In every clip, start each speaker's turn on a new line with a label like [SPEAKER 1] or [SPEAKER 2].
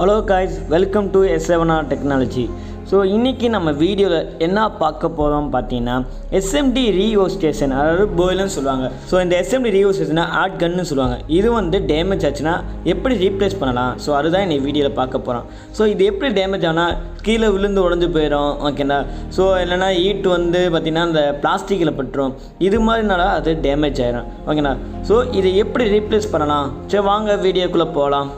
[SPEAKER 1] Hello guys, welcome to S7R Technology. So இன்னைக்கு நம்ம வீடியோல என்ன பார்க்க போறோம் பாத்தீங்கன்னா SMD Rework ஸ்டேஷன் அதாவது போயிலர்னு சொல்வாங்க. சோ இந்த SMD Rework ஸ்டேஷனை ஆட் கன்னு சொல்வாங்க. இது வந்து டேமேஜ் ஆச்சுனா எப்படி ரீப்ளேஸ் பண்ணலாம்? சோ அதுதான் இந்த வீடியோல பார்க்க போறோம். சோ இது எப்படி டேமேஜ் ஆனா கீழ விழுந்து உடைஞ்சு போயிடும். ஓகேனா? சோ இல்லனா ஹீட் வந்து பாத்தீங்கன்னா அந்த பிளாஸ்டிக்ல பட்டுரும். இது மாதிரினால அது டேமேஜ் ஆயிடும். ஓகேனா? சோ இதை எப்படி ரீப்ளேஸ் பண்ணலாம்? சரி வாங்க வீடியோக்குள்ள போலாம்.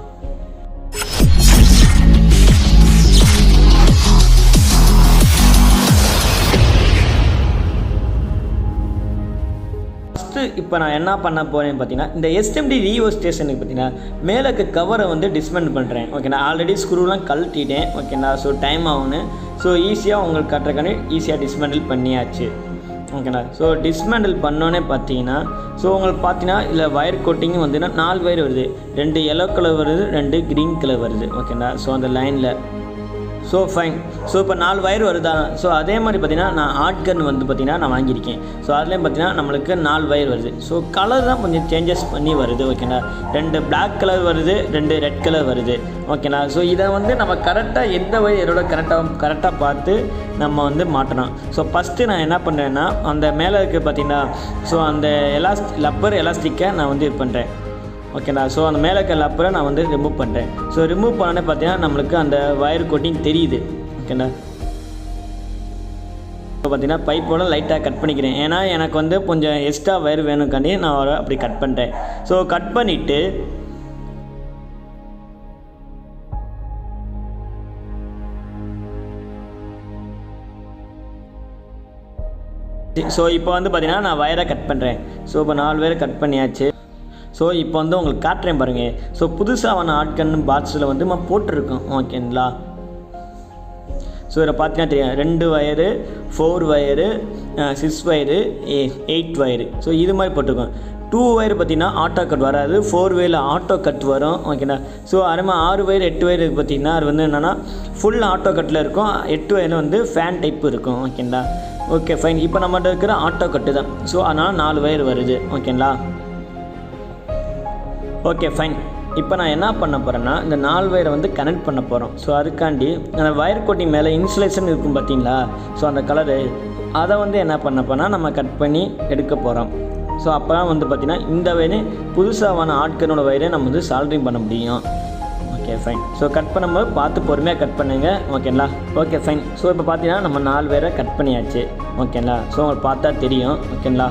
[SPEAKER 1] இப்போ நான் என்ன பண்ண போறேன்னு பார்த்தீங்கன்னா இந்த SMD Rework ஸ்டேஷனுக்கு பார்த்தீங்கன்னா மேலக்கு கவரை வந்து டிஸ்மெண்டில் பண்ணுறேன். ஓகேண்ணா ஆல்ரெடி ஸ்க்ரூலாம் கழட்டிட்டேன். ஓகேண்ணா ஸோ டைம் ஆகுன்னு ஸோ ஈஸியாக உங்களுக்கு கட்டுறக்கானே ஈஸியாக டிஸ்மெண்டில் பண்ணியாச்சு. ஓகேண்ணா ஸோ டிஸ்மெண்டில் பண்ணோன்னே பார்த்தீங்கன்னா ஸோ உங்களுக்கு பார்த்தீங்கன்னா இல்லை வயர் கோட்டிங்கும் வந்துன்னா 4 வயர் வருது. 2 yellow கலர் வருது, 2 green கலர் வருது. ஓகேண்ணா ஸோ அந்த லைனில் ஸோ ஃபைன். ஸோ இப்போ 4 வயர் வருதா? ஸோ அதே மாதிரி பார்த்தீங்கன்னா நான் ஆட் கன் வந்து பார்த்தீங்கன்னா நான் வாங்கியிருக்கேன். ஸோ அதுலேயும் பார்த்தீங்கன்னா நம்மளுக்கு 4 வயர் வருது. ஸோ கலர் தான் கொஞ்சம் சேஞ்சஸ் பண்ணி வருது. ஓகேண்ணா 2 black கலர் வருது, 2 ரெட் கலர் வருது. ஓகேண்ணா ஸோ இதை வந்து நம்ம கரெக்டாக எந்த வயரோட கரெக்டாக பார்த்து நம்ம வந்து மாட்டணும். ஸோ ஃபஸ்ட்டு நான் என்ன பண்ணுறேன்னா அந்த மேலே இருக்குது பார்த்தீங்கன்னா ஸோ அந்த லப்பர் எலாஸ்டிக்கை நான் வந்து இது பண்ணுறேன். ஓகேண்ணா ஸோ அந்த மேலே இருக்க லப்பரை நான் வந்து ரிமூவ் பண்ணுறேன். ஸோ ரிமூவ் பண்ணோன்னே பார்த்தீங்கன்னா நம்மளுக்கு அந்த வயர் கோட்டிங் தெரியுது. ஓகேண்ணா இப்போ பார்த்தீங்கன்னா பைப்போட லைட்டாக கட் பண்ணிக்கிறேன். ஏன்னா எனக்கு வந்து கொஞ்சம் எக்ஸ்ட்ரா வயர் வேணுக்காண்டி நான் அப்படி கட் பண்ணுறேன். ஸோ கட் பண்ணிவிட்டு ஸோ இப்போ வந்து பார்த்தீங்கன்னா நான் வயரை கட் பண்ணுறேன். ஸோ இப்போ 4 வயரை கட் பண்ணியாச்சு. ஸோ இப்போ வந்து உங்களுக்கு காட்டுறேன் பாருங்கள். ஸோ புதுசாக ஆட்கன்னு பாக்ஸில் வந்து நம்ம போட்டிருக்கோம். ஓகேங்களா ஸோ இதில் பார்த்தீங்கன்னா தெரியும் 2 wire, 4 wire, 6 wire, 8 wire. So இது மாதிரி போட்டிருக்கோம். 2 வயர் பார்த்தீங்கன்னா ஆட்டோ கட் வராது, 4 வயரில் ஆட்டோ கட் வரும். ஓகேண்ணா ஸோ அதே மாதிரி 6 வயர் 8 வயர் பார்த்தீங்கன்னா அது வந்து என்னென்னா ஃபுல் ஆட்டோ கட்டில் இருக்கும். 8 வயரில் வந்து ஃபேன் டைப் இருக்கும். ஓகேங்களா ஓகே ஃபைன். இப்போ நம்மகிட்ட இருக்கிற ஆட்டோ கட்டு தான். ஸோ அதனால் 4 வயர் வருது. ஓகேங்களா ஓகே ஃபைன். இப்போ நான் என்ன பண்ண போகிறேன்னா இந்த 4 வயரை வந்து கனெக்ட் பண்ண போகிறோம். ஸோ அதுக்காண்டி அந்த வயர் கோட்டிங் மேலே இன்சுலேஷன் இருக்கும் பார்த்தீங்களா? ஸோ அந்த கலரு அதை வந்து என்ன பண்ண போனால் நம்ம கட் பண்ணி எடுக்க போகிறோம். ஸோ அப்போ தான் வந்து பார்த்திங்கன்னா இந்த வயரு புதுசாக ஆட்கனோட வயரை நம்ம வந்து சால்ட்ரிங் பண்ண முடியும். Okay fine. ஸோ கட் பண்ணும்போது பார்த்து பொறுமையாக கட் பண்ணுங்கள். ஓகேங்களா ஓகே ஃபைன். ஸோ இப்போ பார்த்தீங்கன்னா நம்ம 4 வயரை கட் பண்ணியாச்சு. ஓகேங்களா ஸோ உங்களுக்கு பார்த்தா தெரியும். ஓகேங்களா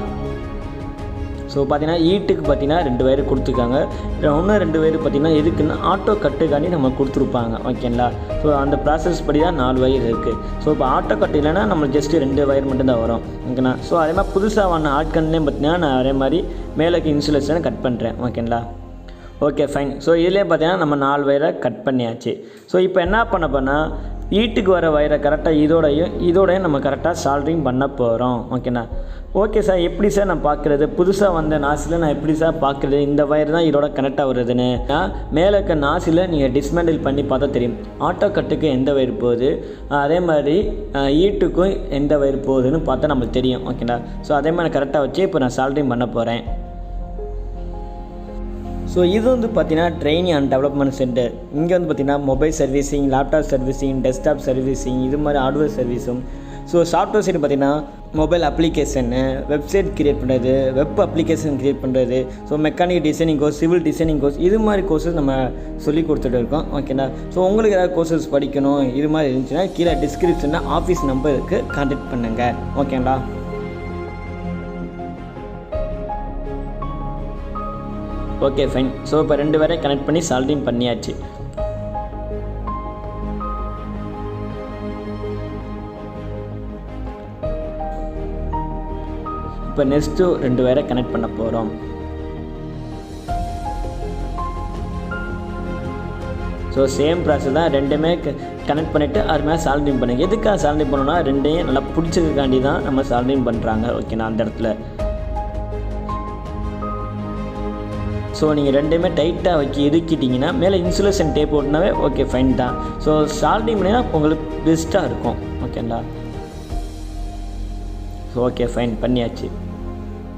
[SPEAKER 1] ஸோ பார்த்தீங்கன்னா ஈட்டுக்கு பார்த்தீங்கன்னா 2 வயர் கொடுத்துருக்காங்க. இன்னும் 2 வயர் பார்த்தீங்கன்னா எதுக்குன்னா ஆட்டோ கட்டுக்காண்டி நம்ம கொடுத்துருப்பாங்க. ஓகேங்களா ஸோ அந்த ப்ராசஸ் படி தான் 4 வயர் இருக்குது. ஸோ இப்போ ஆட்டோ கட்டு இல்லைன்னா நம்ம ஜஸ்ட்டு 2 வயர் மட்டும்தான் வரும். ஓகேண்ணா ஸோ அதே மாதிரி புதுசாக ஆட்கன்லேயும் பார்த்தீங்கன்னா நான் அதே மாதிரி மேலேக்கு இன்சுலேஷனை கட் பண்ணுறேன். ஓகேங்களா ஓகே ஃபைன். ஸோ இதுலேயே பார்த்தீங்கன்னா நம்ம 4 வயரை கட் பண்ணியாச்சு. ஸோ இப்போ என்ன பண்ண போனால் ஈட்டுக்கு வர வயரை கரெக்டாக இதோடையும் நம்ம கரெக்டாக சால்ட்ரிங் பண்ண போகிறோம். ஓகேண்ணா ஓகே சார் எப்படி சார் நான் பார்க்குறது புதுசாக வந்த நாசில் நான் எப்படி சார் பார்க்குறது இந்த வயர் தான் இதோட கனெக்டாக வருதுன்னு மேலே இருக்க நாசில் நீங்கள் டிஸ்மேண்டில் பண்ணி பார்த்தா தெரியும். ஆட்டோ கட்டுக்கு எந்த வயர் போகுது, அதே மாதிரி ஈட்டுக்கும் எந்த வயர் போகுதுன்னு பார்த்தா நம்மளுக்கு தெரியும். ஓகேண்ணா ஸோ அதே மாதிரி கரெக்டாக வச்சு இப்போ நான் சால்ட்ரிங் பண்ண போகிறேன். ஸோ இது வந்து பார்த்தீங்கன்னா ட்ரைனிங் அண்ட் டெவலப்மெண்ட் சென்டர். இங்கே வந்து பார்த்தீங்கன்னா mobile servicing, laptop servicing, desktop servicing இது மாதிரி ஹார்ட்வேர் சர்வீஸும். ஸோ சாஃப்ட்வேர் சைடு பார்த்தீங்கன்னா மொபைல் அப்ளிகேஷனு, வெப்சைட் க்ரியேட் பண்ணுறது, வெப் அப்ளிகேஷன் க்ரியேட் பண்ணுறது, so mechanic designing course, civil designing course இது மாதிரி கோர்ஸஸ் நம்ம சொல்லி கொடுத்துட்டு இருக்கோம். ஓகேண்ணா ஸோ உங்களுக்கு ஏதாவது கோர்சஸ் படிக்கணும் இது மாதிரி இருந்துச்சுன்னா கீழே டிஸ்கிரிப்ஷனில் ஆஃபீஸ் நம்பருக்கு கான்டாக்ட் பண்ணுங்கள். ஓகேங்களா ஓகே ஃபைன். ஸோ இப்போ 2 வரை கனெக்ட் பண்ணி சால்ட்ரிங் பண்ணியாச்சு. இப்போ நெக்ஸ்ட்டு 2 வயரை கனெக்ட் பண்ண போகிறோம். ஸோ சேம் ப்ராசஸ் தான். 2மே கனெக்ட் பண்ணிவிட்டு அது மேலே சால்ட்ரிங் பண்ணுங்க. எதுக்காக சால்ட்ரிங் பண்ணணும்னா 2யும் நல்லா பிடிச்சதுக்காண்டி தான் நம்ம சால்ட்ரிங் பண்ணுறாங்க. ஓகேண்ணா அந்த இடத்துல ஸோ நீங்கள் 2மே டைட்டாக இறுக்கிட்டிங்கன்னா மேலே இன்சுலேஷன் டேப் ஓட்டினாவே ஓகே ஃபைன் தான். ஸோ சால்ட்ரிங் பண்ணிங்கன்னா உங்களுக்கு பெஸ்ட்டாக இருக்கும். ஓகேங்களா ஓகே ஃபைன் பண்ணியாச்சு.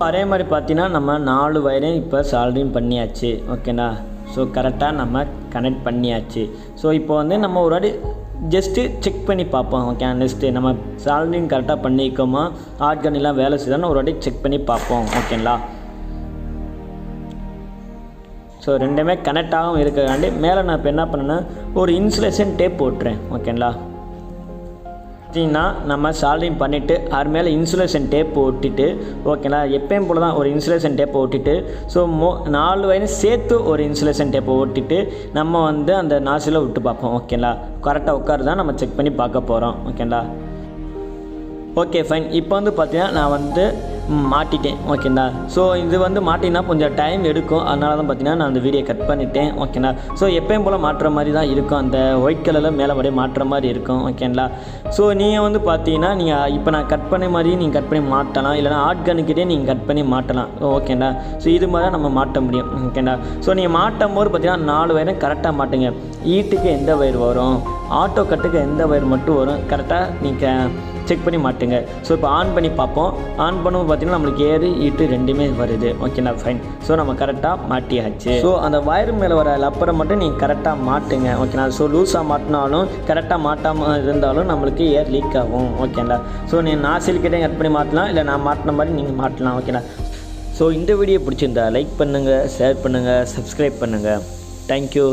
[SPEAKER 1] அதே மாதிரி பார்த்தீங்கன்னா நம்ம 4 வயரையும் இப்போ சால்ட்ரிங் பண்ணியாச்சு. ஓகேண்ணா ஸோ கரெக்டாக நம்ம கனெக்ட் பண்ணியாச்சு. ஸோ இப்போ வந்து நம்ம ஒரு வாட்டி ஜஸ்ட்டு செக் பண்ணி பார்ப்போம். ஓகே, நெக்ஸ்ட்டு நம்ம சால்விங் கரெக்டாக பண்ணிக்கோமா, ஆட்கன்லாம் வேலை செய்தான்னு ஒரு வாட்டி செக் பண்ணி பார்ப்போம். ஓகேங்களா? ஸோ ரெண்டுமே கனெக்ட் ஆகும் இருக்கிறக்காண்டி மேலே நான் இப்போ என்ன பண்ணேன்னா ஒரு இன்சுலேஷன் டேப் போட்டுறேன். ஓகேங்களா? பார்த்தீங்கன்னா நம்ம சால்விங் பண்ணிவிட்டு அது மேலே இன்சுலேஷன் டேப் ஒட்டிட்டு, ஓகேங்களா, எப்பயும் போல் தான் ஒரு இன்சுலேஷன் டேப்பை ஒட்டிட்டு, ஸோ 4 வயரும் சேர்த்து ஒரு இன்சுலேஷன் டேப்பை ஒட்டிட்டு நம்ம வந்து அந்த நாசில விட்டு பார்ப்போம். ஓகேங்களா? கரெக்டாக உட்காருதான் நம்ம செக் பண்ணி பார்க்க போகிறோம். ஓகேங்களா? Okay fine. இப்போ வந்து பார்த்தீங்கன்னா நான் வந்து மாட்டிட்டேன். ஓகேங்களா? ஸோ இது வந்து மாட்டினா கொஞ்சம் டைம் எடுக்கும், அதனால தான் பார்த்தீங்கன்னா நான் அந்த வீடியோ கட் பண்ணிட்டேன். ஓகேங்களா? ஸோ எப்பயும் போல் மாட்டுற மாதிரி தான் இருக்கும், அந்த ஒயிட் கலரில் மேலே அப்படியே மாட்டுற மாதிரி இருக்கும். ஓகேங்களா? ஸோ நீங்கள் வந்து பார்த்தீங்கன்னா நீங்கள் இப்போ நான் கட் பண்ண மாதிரி நீங்கள் கட் பண்ணி மாட்டலாம், இல்லைனா ஆட் கன்னுக்கிட்டே நீங்கள் கட் பண்ணி மாட்டலாம். ஓகேங்களா? ஸோ இது மாதிரி தான் நம்ம மாட்ட முடியும். ஓகேங்களா? ஸோ நீங்கள் மாட்டும் போது பார்த்தீங்கன்னா 4 வயரும் கரெக்டாக மாட்டுங்க. ஈட்டுக்கு எந்த வயர் வரும், ஆட்டோ கட்டுக்கு எந்த வயர் மட்டும் வரும், கரெக்டாக நீங்கள் செக் பண்ணி மாட்டுங்க. ஸோ இப்போ ஆன் பண்ணி பார்ப்போம். ஆன் பண்ணும்போது பார்த்தீங்கன்னா நம்மளுக்கு ஏறு ஈட்டு ரெண்டுமே வருது. ஓகேண்ணா, ஃபைன். ஸோ நம்ம கரெக்டாக மாட்டியாச்சு. ஸோ அந்த வயர் மேலே வர லப்பரை மட்டும் நீங்கள் கரெக்டாக மாட்டுங்க. ஓகேண்ணா? ஸோ லூஸாக மாட்டினாலும் கரெக்டாக மாட்டாமல் இருந்தாலும் நம்மளுக்கு ஏர் லீக் ஆகும். ஓகேங்களா? ஸோ நீங்கள் நாசில்கிட்டே கட் பண்ணி மாட்டலாம், இல்லை நான் மாட்டின மாதிரி நீங்கள் மாட்டலாம். ஓகேண்ணா? ஸோ இந்த வீடியோ பிடிச்சிருந்தா லைக் பண்ணுங்கள், ஷேர் பண்ணுங்கள், சப்ஸ்கிரைப் பண்ணுங்கள். தேங்க்யூ.